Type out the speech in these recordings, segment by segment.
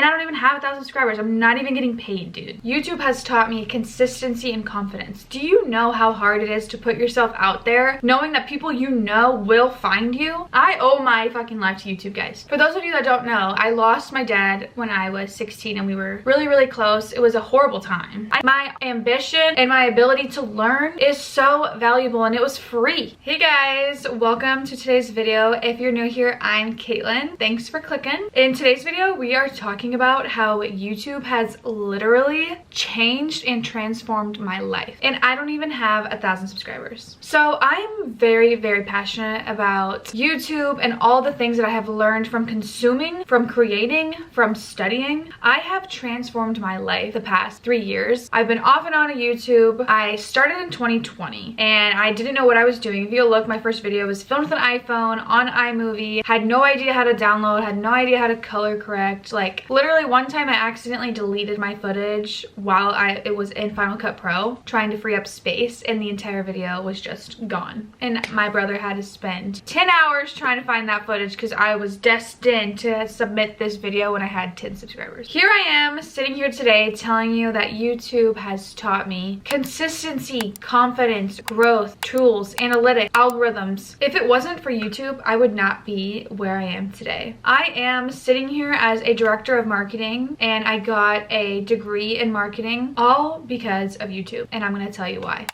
I don't even have 1,000 subscribers. I'm not even getting paid, dude. YouTube has taught me consistency and confidence. Do you know how hard it is to put yourself out there, knowing that people you know will find you? I owe my fucking life to YouTube, guys. For those of you that don't know, I lost my dad when I was 16 and we were really, really close. It was a horrible time. My ambition and my ability to learn is so valuable, and it was free. Hey guys, welcome to today's video. If you're new here, I'm Caitlin. Thanks for clicking. In today's video, we are talking about how YouTube has literally changed and transformed my life. And I don't even have 1,000 subscribers. So I'm very, very passionate about YouTube and all the things that I have learned from consuming, from creating, from studying. I have transformed my life the past 3 years. I've been off and on of YouTube. I started in 2020 and I didn't know what I was doing. If you look, my first video was filmed with an iPhone on iMovie. Had no idea how to download, had no idea how to color correct. Like literally one time I accidentally deleted my footage while it was in Final Cut Pro, trying to free up space, and the entire video was just gone. And my brother had to spend 10 hours trying to find that footage because I was destined to submit this video when I had 10 subscribers. Here I am sitting here today telling you that YouTube has taught me consistency, confidence, growth, tools, analytics, algorithms. If it wasn't for YouTube, I would not be where I am today. I am sitting here as a director of marketing, and I got a degree in marketing all because of YouTube, and I'm gonna tell you why.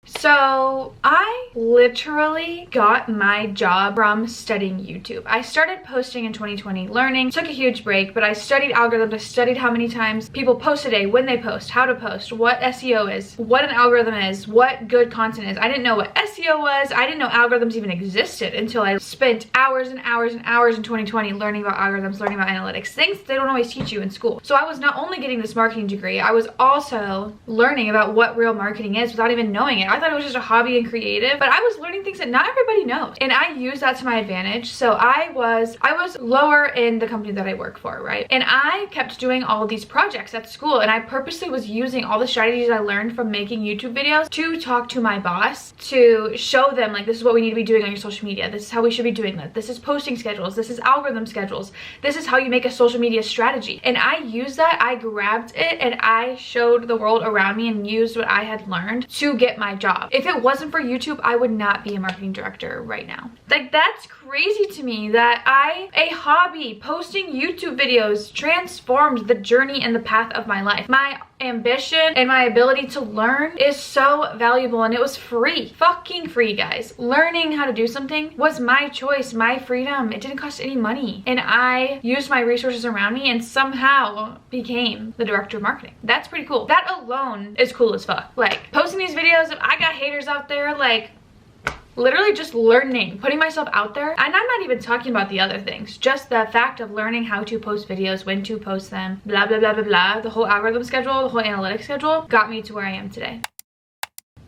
So I literally got my job from studying YouTube. I started posting in 2020, learning, took a huge break, but I studied algorithms. I studied how many times people post a day, when they post, how to post, what SEO is, what an algorithm is, what good content is. I didn't know what SEO was. I didn't know algorithms even existed until I spent hours and hours and hours in 2020 learning about algorithms, learning about analytics, things they don't always teach you in school. So I was not only getting this marketing degree, I was also learning about what real marketing is without even knowing it. I thought it was just a hobby and creative, but I was learning things that not everybody knows, and I used that to my advantage. So I was lower in the company that I work for, right? And I kept doing all of these projects at school, and I purposely was using all the strategies I learned from making YouTube videos to talk to my boss, to show them like, this is what we need to be doing on your social media, this is how we should be doing that, this is posting schedules, this is algorithm schedules, this is how you make a social media strategy. And I used that, I grabbed it, and I showed the world around me and used what I had learned to get my job. If it wasn't for YouTube, I would not be a marketing director right now. Like, that's crazy to me that a hobby, posting YouTube videos, transformed the journey and the path of my life. My ambition and my ability to learn is so valuable, and it was free. Fucking free, guys. Learning how to do something was my choice, my freedom. It didn't cost any money, and I used my resources around me and somehow became the director of marketing. That's pretty cool. That alone is cool as fuck. Like, posting these videos, if I got haters out there, like, literally just learning, putting myself out there. And I'm not even talking about the other things, just the fact of learning how to post videos, when to post them, blah, blah, blah, blah, blah. The whole algorithm schedule, the whole analytics schedule got me to where I am today.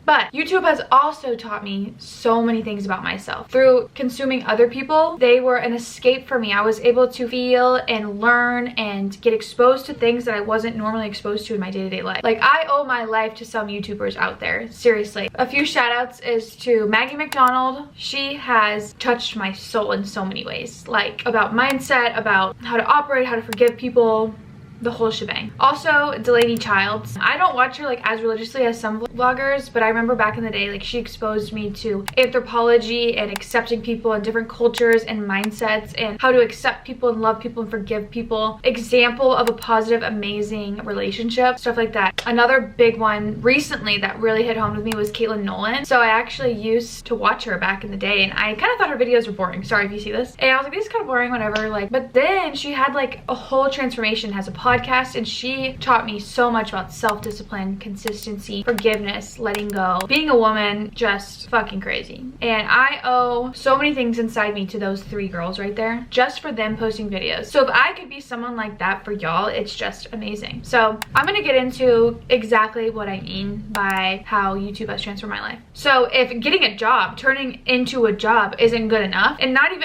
But YouTube has also taught me so many things about myself. Through consuming other people, they were an escape for me. I was able to feel and learn and get exposed to things that I wasn't normally exposed to in my day-to-day life. Like, I owe my life to some YouTubers out there, seriously. A few shout outs is to Maggie McDonald. She has touched my soul in so many ways, like about mindset, about how to operate, how to forgive people, the whole shebang. Also, Delaney Childs. I don't watch her like as religiously as some vloggers, but I remember back in the day, like, she exposed me to anthropology and accepting people and different cultures and mindsets and how to accept people and love people and forgive people. Example of a positive, amazing relationship, stuff like that. Another big one recently that really hit home with me was Caitlin Nolan. So I actually used to watch her back in the day, and I kind of thought her videos were boring. Sorry if you see this. And I was like, this is kind of boring, whatever. Like, but then she had like a whole transformation, has a podcast, and she taught me so much about self-discipline, consistency, forgiveness, letting go, being a woman, just fucking crazy. And I owe so many things inside me to those 3 girls right there, just for them posting videos. So if I could be someone like that for y'all, it's just amazing. So I'm gonna get into exactly what I mean by how YouTube has transformed my life. So if getting a job, turning into a job isn't good enough, and I don't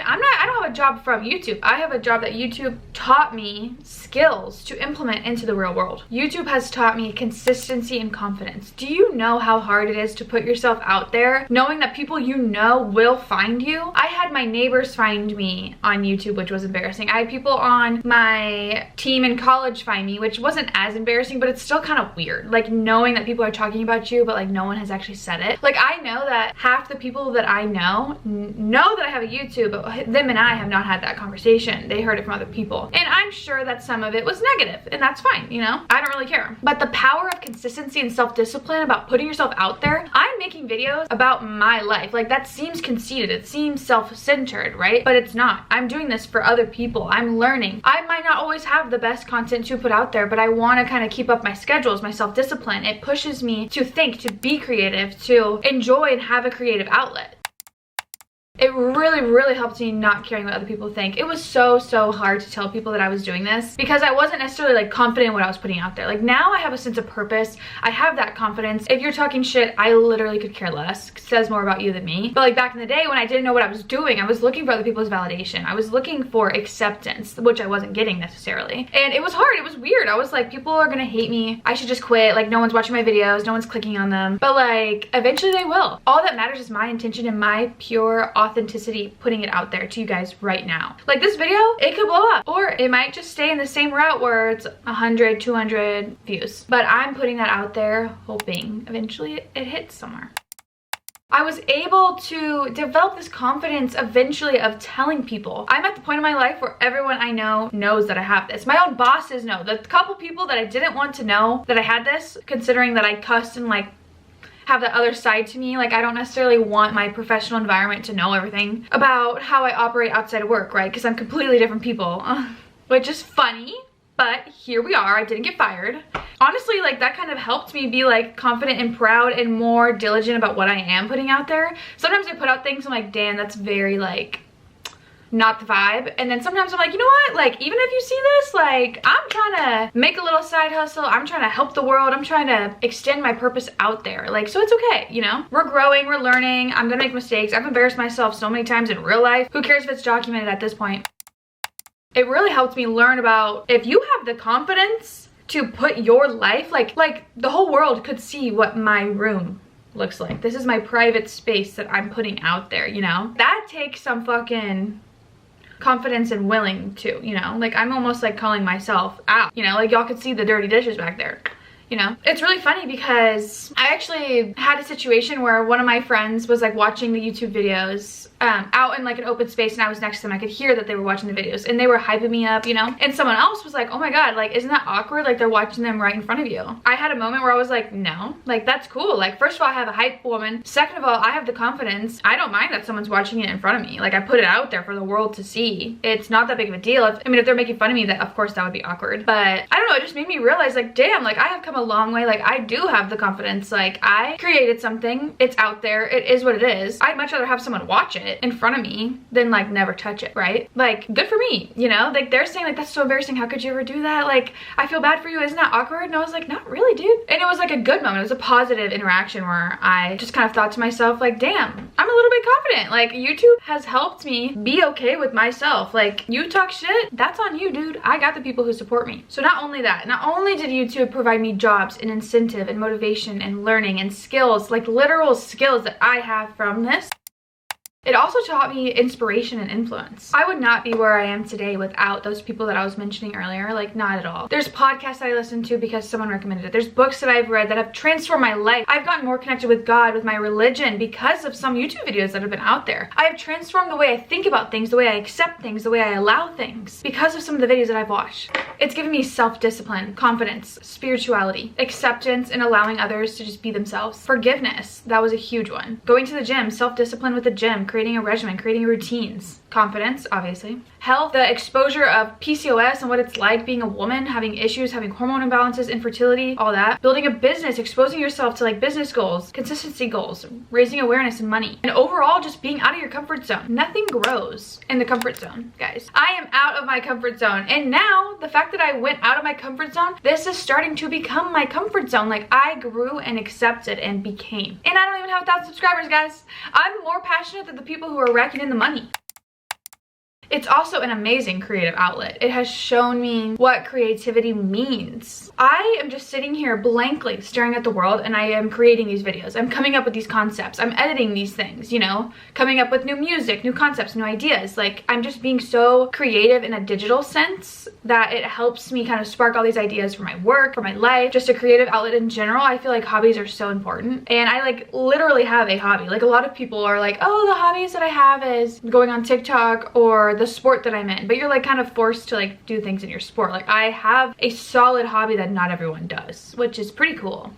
have a job from YouTube. I have a job that YouTube taught me skills to to implement into the real world. YouTube has taught me consistency and confidence. Do you know how hard it is to put yourself out there, knowing that people you know will find you? I had my neighbors find me on YouTube, which was embarrassing. I had people on my team in college find me, which wasn't as embarrassing, but it's still kind of weird. Like knowing that people are talking about you, but like no one has actually said it. Like I know that half the people that I know that I have a YouTube, but them and I have not had that conversation. They heard it from other people. And I'm sure that some of it was negative, and that's fine, you know? I don't really care. But the power of consistency and self-discipline about putting yourself out there, I'm making videos about my life. Like that seems conceited, it seems self-centered, right? But it's not. I'm doing this for other people. I'm learning. I might not always have the best content to put out there, but I want to kind of keep up my schedules, my self-discipline. It pushes me to think, to be creative, to enjoy and have a creative outlet. It really, really helped me not caring what other people think. It was so hard to tell people that I was doing this because I wasn't necessarily like confident in what I was putting out there. Like now I have a sense of purpose. I have that confidence. If you're talking shit, I literally could care less. It says more about you than me. But like back in the day when I didn't know what I was doing, I was looking for other people's validation. I was looking for acceptance, which I wasn't getting necessarily. And it was hard. It was weird. I was like, people are gonna hate me. I should just quit. Like no one's watching my videos. No one's clicking on them. But like eventually they will. All that matters is my intention and my pure authenticity putting it out there to you guys right now. Like this video, it could blow up or it might just stay in the same route where it's 100, 200 views. But I'm putting that out there hoping eventually it hits somewhere. I was able to develop this confidence eventually of telling people. I'm at the point in my life where everyone I know knows that I have this. My own bosses know. The couple people that I didn't want to know that I had this, considering that I cussed and like have that other side to me. Like I don't necessarily want my professional environment to know everything about how I operate outside of work, right? Because I'm completely different people, which is funny, but here we are. I didn't get fired. Honestly, like that kind of helped me be like confident and proud and more diligent about what I am putting out there. Sometimes I put out things I'm like, damn, that's very like not the vibe. And then sometimes I'm like, you know what, like even if you see this, like I'm trying to make a little side hustle, I'm trying to help the world, I'm trying to extend my purpose out there, like, so it's okay, you know? We're growing, we're learning, I'm gonna make mistakes. I've embarrassed myself so many times in real life. Who cares if it's documented at this point? It really helped me learn about if you have the confidence to put your life, like the whole world could see what my room looks like. This is my private space that I'm putting out there, you know? That takes some fucking confidence and willing to, you know? Like I'm almost like calling myself out, you know? Like y'all could see the dirty dishes back there, you know? It's really funny because I actually had a situation where one of my friends was like watching the YouTube videos out in like an open space and I was next to them. I could hear that they were watching the videos and they were hyping me up, you know? And someone else was like, oh my God, like isn't that awkward? Like they're watching them right in front of you. I had a moment where I was like, no, like that's cool. Like first of all, I have a hype woman. Second of all, I have the confidence. I don't mind that someone's watching it in front of me. Like I put it out there for the world to see. It's not that big of a deal. If they're making fun of me, that of course that would be awkward. But I don't know, it just made me realize like, damn, like I have come a long way. Like I do have the confidence. Like I created something, it's out there, it is what it is. I'd much rather have someone watch it in front of me than like never touch it, right? Like good for me, you know? Like they're saying like, that's so embarrassing, how could you ever do that? Like I feel bad for you, isn't that awkward? And I was like, not really, dude. And it was like a good moment. It was a positive interaction where I just kind of thought to myself like, damn, I'm a little bit confident. Like YouTube has helped me be okay with myself. Like you talk shit, that's on you, dude. I got the people who support me. So not only that, not only did YouTube provide me jobs and incentive and motivation and learning and skills, like literal skills that I have from this, it also taught me inspiration and influence. I would not be where I am today without those people that I was mentioning earlier, like not at all. There's podcasts that I listen to because someone recommended it. There's books that I've read that have transformed my life. I've gotten more connected with God, with my religion because of some YouTube videos that have been out there. I've transformed the way I think about things, the way I accept things, the way I allow things because of some of the videos that I've watched. It's given me self-discipline, confidence, spirituality, acceptance, and allowing others to just be themselves. Forgiveness, that was a huge one. Going to the gym, self-discipline with the gym, creating a regimen, creating routines. Confidence, obviously. Health, the exposure of PCOS and what it's like being a woman, having issues, having hormone imbalances, infertility, all that. Building a business, exposing yourself to like business goals, consistency goals, raising awareness and money. And overall, just being out of your comfort zone. Nothing grows in the comfort zone, guys. I am out of my comfort zone. And now, the fact that I went out of my comfort zone, this is starting to become my comfort zone. Like I grew and accepted and became. And I don't even have 1,000 subscribers, guys. I'm more passionate than the people who are racking in the money. It's also an amazing creative outlet. It has shown me what creativity means. I am just sitting here blankly staring at the world, and I am creating these videos. I'm coming up with these concepts. I'm editing these things, you know, coming up with new music, new concepts, new ideas. Like, I'm just being so creative in a digital sense that it helps me kind of spark all these ideas for my work, for my life, just a creative outlet in general. I feel like hobbies are so important, and I like literally have a hobby. Like, a lot of people are like, oh, the hobbies that I have is going on TikTok or the sport that I'm in, but you're like kind of forced to like do things in your sport. Like, I have a solid hobby that not everyone does, which is pretty cool.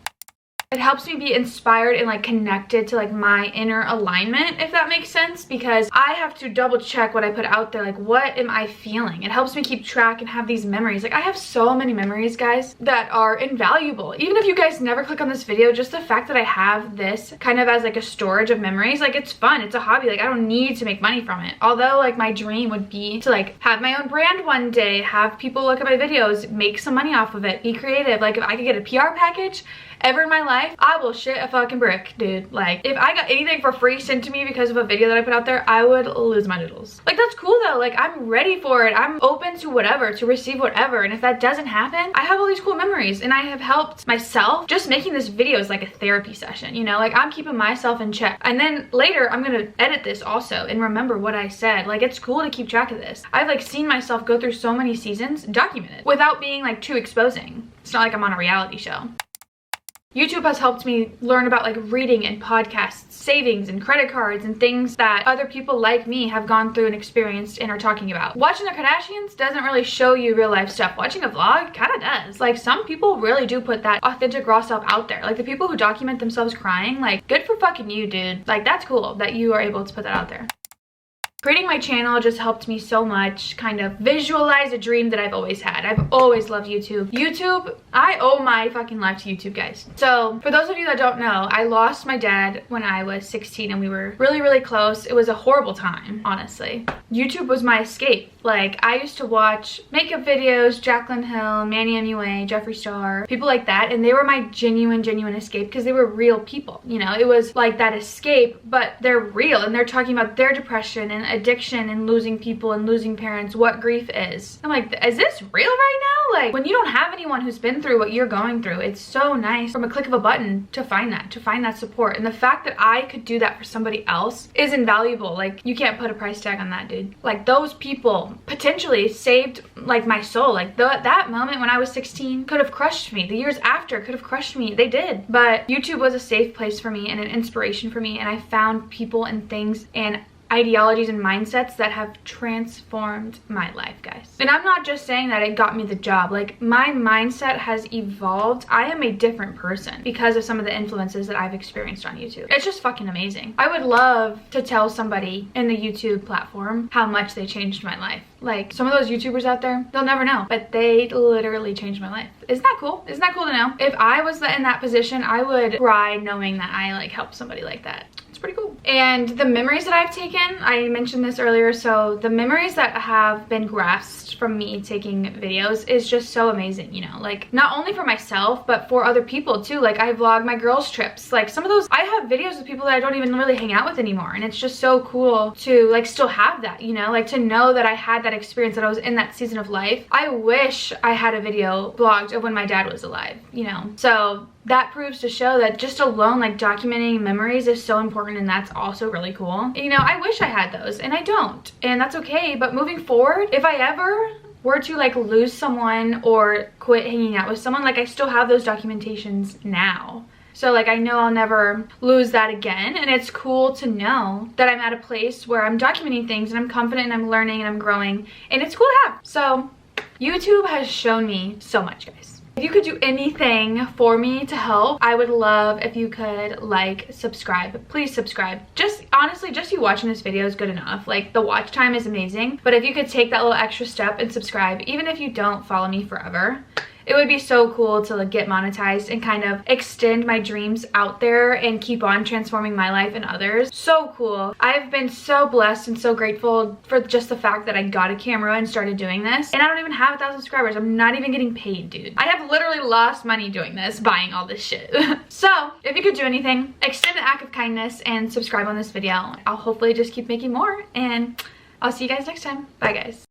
It helps me be inspired and like connected to like my inner alignment, if that makes sense, because I have to double check what I put out there. Like, what am I feeling? It helps me keep track and have these memories. Like, I have so many memories, guys, that are invaluable. Even if you guys never click on this video, just the fact that I have this kind of as like a storage of memories, like, it's fun. It's a hobby. Like, I don't need to make money from it. Although like my dream would be to like have my own brand one day, have people look at my videos, make some money off of it, be creative. Like, if I could get a PR package ever in my life, I will shit a fucking brick, dude. Like, if I got anything for free sent to me because of a video that I put out there, I would lose my noodles. Like, that's cool though. Like, I'm ready for it. I'm open to whatever, to receive whatever. And if that doesn't happen, I have all these cool memories, and I have helped myself. Just making this video is like a therapy session, you know? Like, I'm keeping myself in check. And then later, I'm gonna edit this also and remember what I said. Like, it's cool to keep track of this. I've like seen myself go through so many seasons, document it without being like too exposing. It's not like I'm on a reality show. YouTube has helped me learn about like reading and podcasts, savings and credit cards, and things that other people like me have gone through and experienced and are talking about. Watching the Kardashians doesn't really show you real life stuff. Watching a vlog kind of does. Like, some people really do put that authentic raw self out there. Like, the people who document themselves crying, like, good for fucking you, dude. Like, that's cool that you are able to put that out there. Creating my channel just helped me so much kind of visualize a dream that I've always had. I've always loved YouTube. YouTube, I owe my fucking life to YouTube, guys. So for those of you that don't know, I lost my dad when I was 16 and we were really, really close. It was a horrible time, honestly. YouTube was my escape. Like, I used to watch makeup videos, Jaclyn Hill, Manny MUA, Jeffree Star, people like that, and they were my genuine escape because they were real people, you know? It was like that escape, but they're real, and they're talking about their depression and addiction and losing people and losing parents, what grief is. I'm like, is this real right now? Like, when you don't have anyone who's been through what you're going through, it's so nice from a click of a button to find that support. And the fact that I could do that for somebody else is invaluable. Like, you can't put a price tag on that, dude. Like, those people potentially saved like my soul. Like, that moment when I was 16 could have crushed me. The years after could have crushed me. They did. But YouTube was a safe place for me and an inspiration for me, and I found people and things and ideologies and mindsets that have transformed my life, guys. And I'm not just saying that it got me the job. Like, my mindset has evolved. I am a different person because of some of the influences that I've experienced on YouTube. It's just fucking amazing. I would love to tell somebody in the YouTube platform how much they changed my life. Like, some of those YouTubers out there, they'll never know, but they literally changed my life. Isn't that cool? Isn't that cool to know? If I was in that position, I would cry knowing that I like helped somebody like that. Pretty cool. And the memories that I've taken, I mentioned this earlier, so the memories that have been grasped from me taking videos is just so amazing, you know? Like, not only for myself, but for other people too. Like, I vlog my girls' trips. Like, some of those, I have videos with people that I don't even really hang out with anymore, and it's just so cool to like still have that, you know? Like, to know that I had that experience, that I was in that season of life. I wish I had a video vlogged of when my dad was alive, you know? So that proves to show that just alone, like, documenting memories is so important, and that's also really cool. You know, I wish I had those, and I don't, and that's okay. But moving forward, if I ever were to like lose someone or quit hanging out with someone, like, I still have those documentations now. So like, I know I'll never lose that again, and it's cool to know that I'm at a place where I'm documenting things and I'm confident and I'm learning and I'm growing, and it's cool to have. So YouTube has shown me so much, guys. If you could do anything for me to help, I would love if you could like, subscribe. Please subscribe. Just honestly, just you watching this video is good enough. Like, the watch time is amazing, but if you could take that little extra step and subscribe, even if you don't follow me forever, it would be so cool to like get monetized and kind of extend my dreams out there and keep on transforming my life and others. So cool. I've been so blessed and so grateful for just the fact that I got a camera and started doing this. And I don't even have 1,000 subscribers. I'm not even getting paid, dude. I have literally lost money doing this, buying all this shit. So if you could do anything, extend an act of kindness and subscribe on this video. I'll hopefully just keep making more, and I'll see you guys next time. Bye guys.